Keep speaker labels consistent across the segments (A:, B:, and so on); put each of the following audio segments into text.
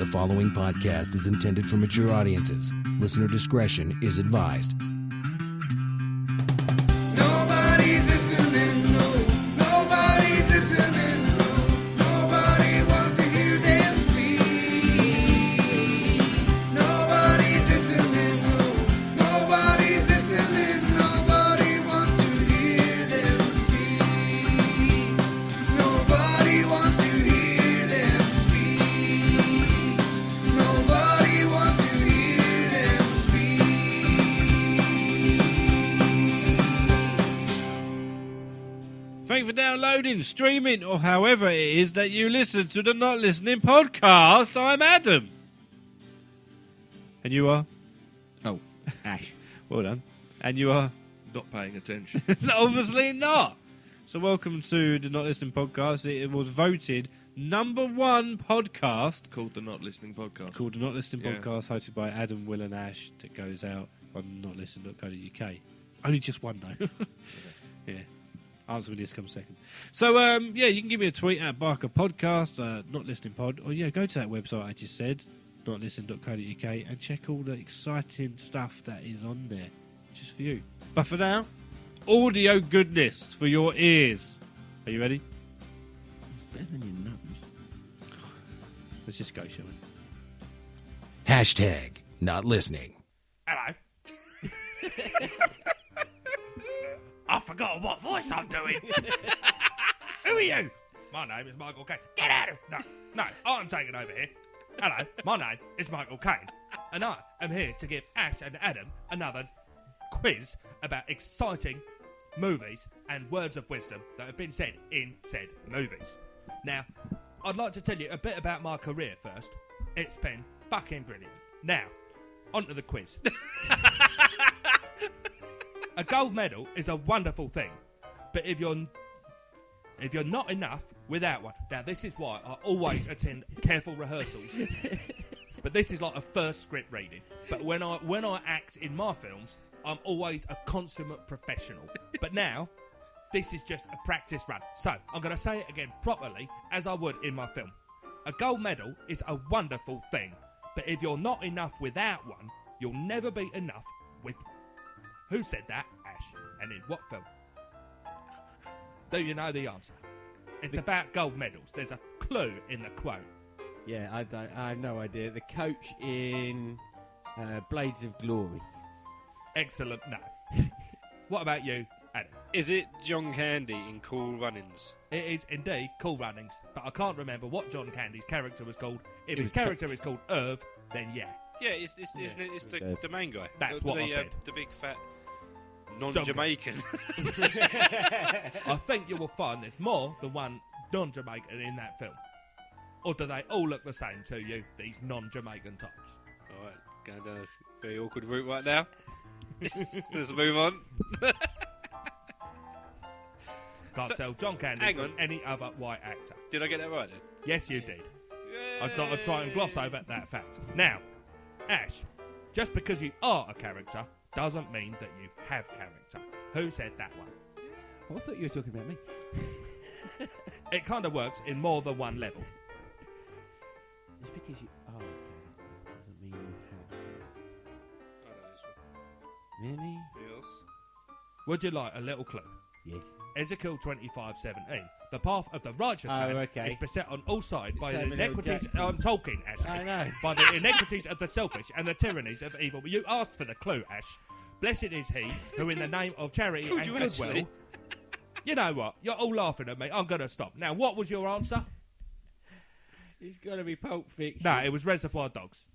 A: The following podcast is intended for mature audiences. Listener discretion is advised.
B: Nobody's listening, no. Nobody's listening, no. Nobody wants to hear them speak. Nobody's listening, no. Nobody's listening. Nobody wants to hear them speak. Nobody wants to hear them speak. Nobody wants to hear them speak.
C: Thank you for downloading, streaming, or however it is that you listen to the Not Listening podcast. I'm Adam. And you are?
D: Oh, Ash.
C: Well done. And you are?
E: Not paying attention.
C: Obviously not. So welcome to the Not Listening podcast. It was voted number one podcast
E: Called the Not Listening Podcast.
C: called the Not Listening
E: Yeah.
C: podcast, hosted by Adam, Will and Ash, that goes out on notlisten.co.uk. Only just one though. Yeah. Answer when this comes second. So, yeah, you can give me a tweet at Barker Podcast, Not Listening Pod, or yeah, go to that website I just said, notlisten.co.uk, and check all the exciting stuff that is on there, just for you. But for now, audio goodness for your ears. Are you ready?
D: Better than your nose.
C: Let's just go, shall we?
A: Hashtag not listening.
F: Hello. I've forgotten what voice I'm doing. Who are you? My name is Michael Caine. Get out of... No, I'm taking over here. Hello, my name is Michael Caine, and I am here to give Ash and Adam another quiz about exciting movies and words of wisdom that have been said in said movies. Now, I'd like to tell you a bit about my career first. It's been fucking brilliant. Now, on to the quiz. A gold medal is a wonderful thing, but if you're not enough without one, now this is why I always attend careful rehearsals. But this is like a first script reading. But when I act in my films, I'm always a consummate professional. But now, this is just a practice run. So I'm going to say it again properly, as I would in my film. A gold medal is a wonderful thing, but if you're not enough without one, you'll never be enough with one. Who said that, Ash? And in what film? Do you know the answer? It's about gold medals. There's a clue in the quote.
D: Yeah, I have no idea. The coach in Blades of Glory.
F: Excellent. No. What about you, Adam?
C: Is it John Candy in Cool Runnings?
F: It is indeed Cool Runnings, but I can't remember what John Candy's character was called. If
D: It
F: his
D: was
F: character is called Irv, then yeah.
C: Yeah, it's the main guy.
F: That's what I said.
C: The big fat non-Jamaican.
F: I think you will find there's more than one non-Jamaican in that film. Or do they all look the same to you, these non-Jamaican types?
C: Alright, going down a very awkward route right now. Let's move on.
F: Can't tell John Candy
C: hang
F: from
C: on.
F: any other white actor.
C: Did I get that right then?
F: Yes, you did. I thought I'd try and gloss over that fact. Now, Ash, just because you are a character doesn't mean that you have character. Who said that one?
D: Oh, I thought you were talking about me.
F: It kind of works in more than one level.
D: Just because you are a character doesn't mean you have
C: I know this one.
D: Really?
C: Yes.
F: Would you like a little clue?
D: Yes.
F: Ezekiel 25:17. The path of the righteous man
D: okay.
F: is beset on all sides by the
D: Samuel
F: iniquities.
D: Jackson.
F: I'm talking, Ash.
D: I know.
F: By the iniquities of the selfish and the tyrannies of evil. You asked for the clue, Ash. Blessed is he who, in the name of charity
C: Could
F: and
C: you
F: goodwill.
C: actually?
F: You know what? You're all laughing at me. I'm going to stop. Now, what was your answer?
D: It's got to be Pulp Fiction.
F: No, it was Reservoir Dogs.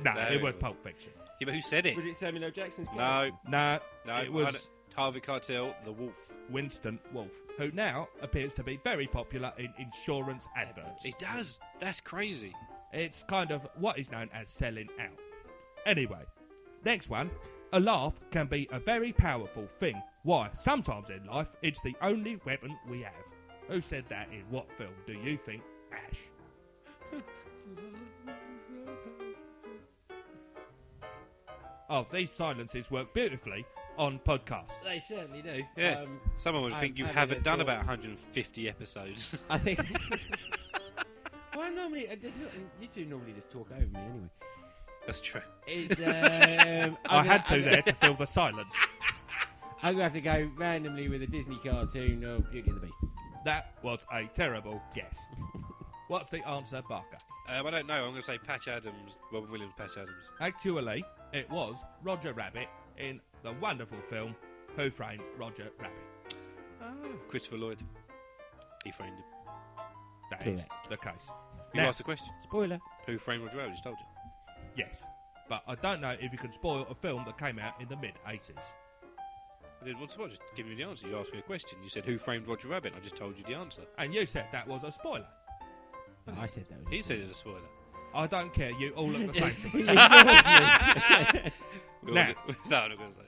F: No, it was Pulp Fiction.
C: Yeah, but who said it?
D: Was it Samuel L. Jackson's character?
C: No,
F: No, it
C: I
F: was
C: had Harvey Keitel, the Wolf.
F: Winston Wolfe, who now appears to be very popular in insurance adverts.
C: He does. That's crazy.
F: It's kind of what is known as selling out. Anyway, next one. A laugh can be a very powerful thing. Why? Sometimes in life, it's the only weapon we have. Who said that in what film do you think, Ash? Oh, these silences work beautifully on podcasts.
D: They certainly do.
C: Yeah. Someone would think you
D: I'm
C: haven't
D: having a
C: done
D: thought.
C: about 150 episodes.
D: I think Well, normally you two normally just talk over me anyway.
C: That's true.
D: It's
F: I had to there to fill the silence.
D: I'm gonna have to go randomly with a Disney cartoon of Beauty and the Beast.
F: That was a terrible guess. What's the answer, Barker?
C: I don't know. I'm going to say Patch Adams, Robin Williams, Patch Adams.
F: Actually, it was Roger Rabbit in the wonderful film Who Framed Roger Rabbit.
C: Christopher Lloyd. He framed him.
F: That is
D: Correct.
F: the case.
C: You
F: Now-
C: asked the question.
D: Spoiler.
C: Who framed Roger Rabbit? I just told you.
F: Yes, but I don't know if you can spoil a film that came out in the mid-80s.
C: I didn't want to. I just give you the answer. You asked me a question. You said, who framed Roger Rabbit? I just told you the answer.
F: And you said that was a spoiler.
D: Oh, I said that.
C: He said it's a spoiler.
F: I don't care, you all look the same to me.
C: No,
F: Now-
C: I'm not going to say.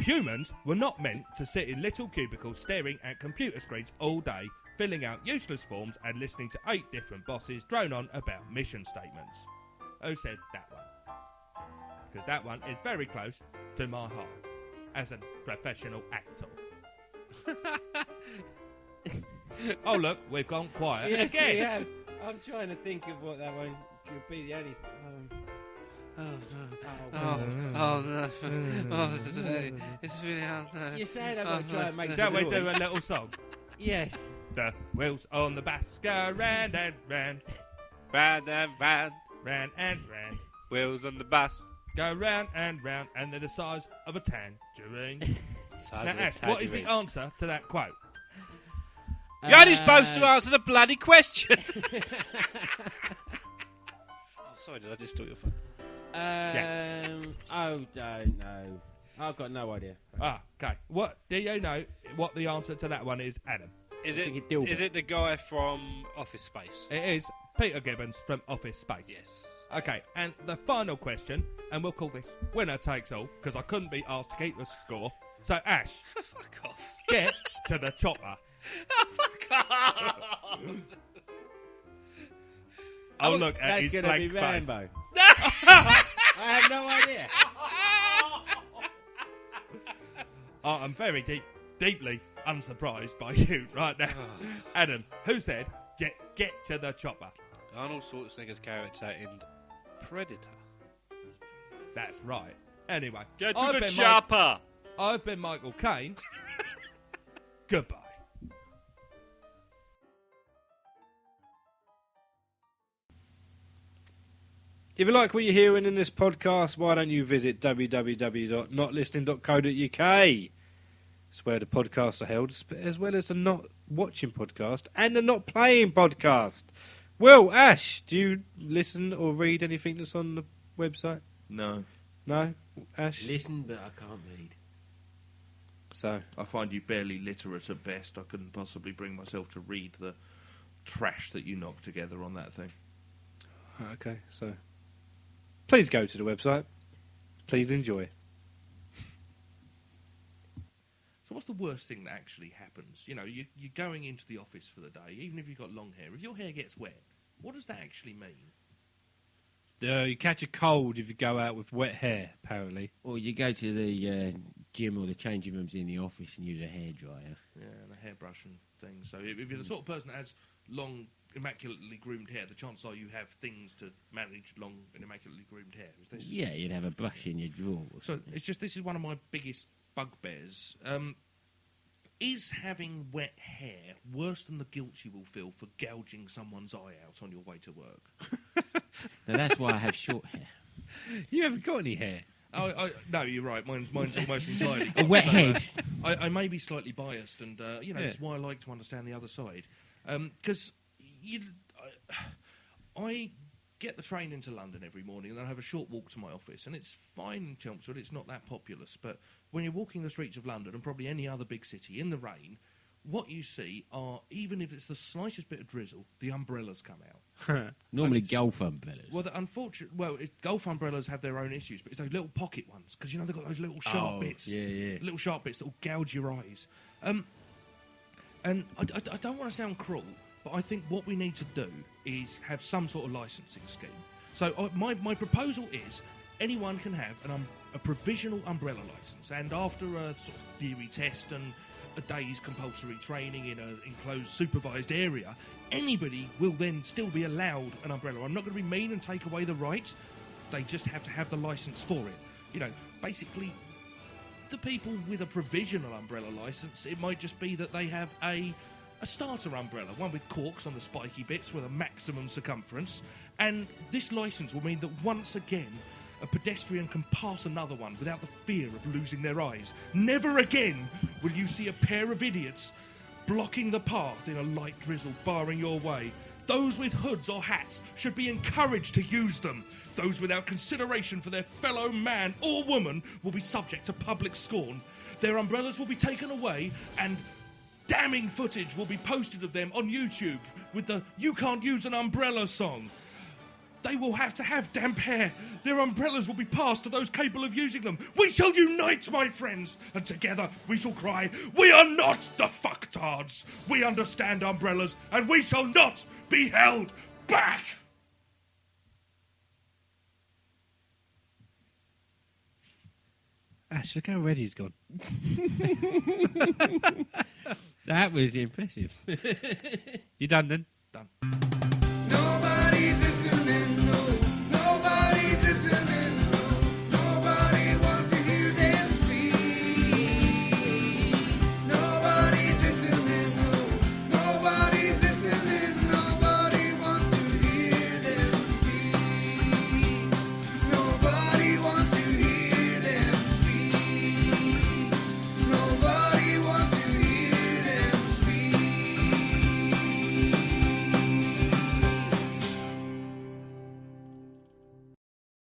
F: Humans were not meant to sit in little cubicles staring at computer screens all day, filling out useless forms and listening to 8 different bosses drone on about mission statements. Who said that one? Because that one is very close to my heart as a professional actor. Oh look, we've gone quiet
D: Yes,
F: again.
D: we have. I'm trying to think of what that one could be. The only.
C: It's really hard.
D: You're saying I've got to try and make
F: Shall
D: some
F: we
D: noise?
F: do a little song?
D: Yes.
F: The wheels on the bus go round and round,
C: Round and round,
F: round and round.
C: wheels on the bus.
F: Go round, and they're the size of a tangerine.
C: Size
F: Now,
C: of a
F: Ash, what is the
C: tangerine.
F: answer to that quote?
C: You're only supposed to answer the bloody question. Oh, sorry, did I just steal your phone?
D: I don't know. I've got no idea.
F: Ah, okay. What do you know? What the answer to that one is, Adam?
C: Is
D: think
C: it?
D: it Dilbert.
C: Is it the guy from Office Space?
F: It is Peter Gibbons from Office Space.
C: Yes.
F: Okay, and the final question, and we'll call this winner takes all because I couldn't be asked to keep the score. So, Ash,
C: Fuck off.
F: get to the chopper.
C: Fuck off.
F: Oh, look at
D: That's
F: his
D: going to
F: blank
D: be
F: face.
D: Rambo. I have no idea.
F: Oh, I'm very deeply unsurprised by you right now. Adam, who said get to the chopper?
C: Arnold Schwarzenegger's character in Predator.
F: That's right. Anyway,
C: Get
F: I've
C: to the
F: been
C: chopper.
F: I've been Michael Caine. Goodbye.
C: If you like what you're hearing in this podcast, why don't you visit www.notlistening.co.uk? It's where the podcasts are held, as well as the Not Watching podcast and the Not Playing podcast. Well, Ash, do you listen or read anything that's on the website?
E: No.
C: No? Ash?
D: Listen, but I can't read.
C: So,
E: I find you barely literate at best. I couldn't possibly bring myself to read the trash that you knocked together on that thing.
C: okay, so please go to the website. Please enjoy.
E: So what's the worst thing that actually happens? You know, you're going into the office for the day, even if you've got long hair. If your hair gets wet, what does that actually mean?
C: You catch a cold if you go out with wet hair, apparently.
D: Or you go to the gym or the changing rooms in the office and use a hairdryer.
E: Yeah, and a hairbrush and things. So if you're the sort of person that has long, immaculately groomed hair, the chances are you have things to manage long and immaculately groomed hair. Is this?
D: Yeah, you'd have a brush in your drawer. Or
E: So
D: something.
E: it's just, this is one of my biggest bugbears. Is having wet hair worse than the guilt you will feel for gouging someone's eye out on your way to work?
D: Now, that's why I have short hair.
C: You haven't got any hair.
E: No, you're right. Mine's almost entirely
D: A
E: gone.
D: wet
E: So,
D: head.
E: I may be slightly biased, and that's
C: Yeah.
E: why I like to understand the other side. Because I get the train into London every morning, and then I have a short walk to my office, and it's fine in Chelmsford. It's not that populous, but when you're walking the streets of London and probably any other big city in the rain, what you see are, even if it's the slightest bit of drizzle, the umbrellas come out.
D: Normally
E: it's-
D: golf umbrellas.
E: Well, golf umbrellas have their own issues, but it's those little pocket ones, because, they've got those little sharp bits.
D: Yeah.
E: Little sharp bits that will gouge your eyes. And I don't want to sound cruel, but I think what we need to do is have some sort of licensing scheme. So my proposal is anyone can have a provisional umbrella licence, and after a sort of theory test and a day's compulsory training in an enclosed supervised area, anybody will then still be allowed an umbrella. I'm not going to be mean and take away the rights. They just have to have the licence for it. You know, basically, the people with a provisional umbrella licence, it might just be that they have a starter umbrella, one with corks on the spiky bits with a maximum circumference, and this licence will mean that once again a pedestrian can pass another one without the fear of losing their eyes. Never again will you see a pair of idiots blocking the path in a light drizzle barring your way. Those with hoods or hats should be encouraged to use them. Those without consideration for their fellow man or woman will be subject to public scorn. Their umbrellas will be taken away, and damning footage will be posted of them on YouTube with the "You Can't Use an Umbrella" song. They will have to have damp hair. Their umbrellas will be passed to those capable of using them. We shall unite, my friends, and together we shall cry, "We are not the fucktards. We understand umbrellas, and we shall not be held back."
C: Ash, look how red he's gone.
D: That was impressive.
C: You done then?
E: Done.
B: Nobody's listening.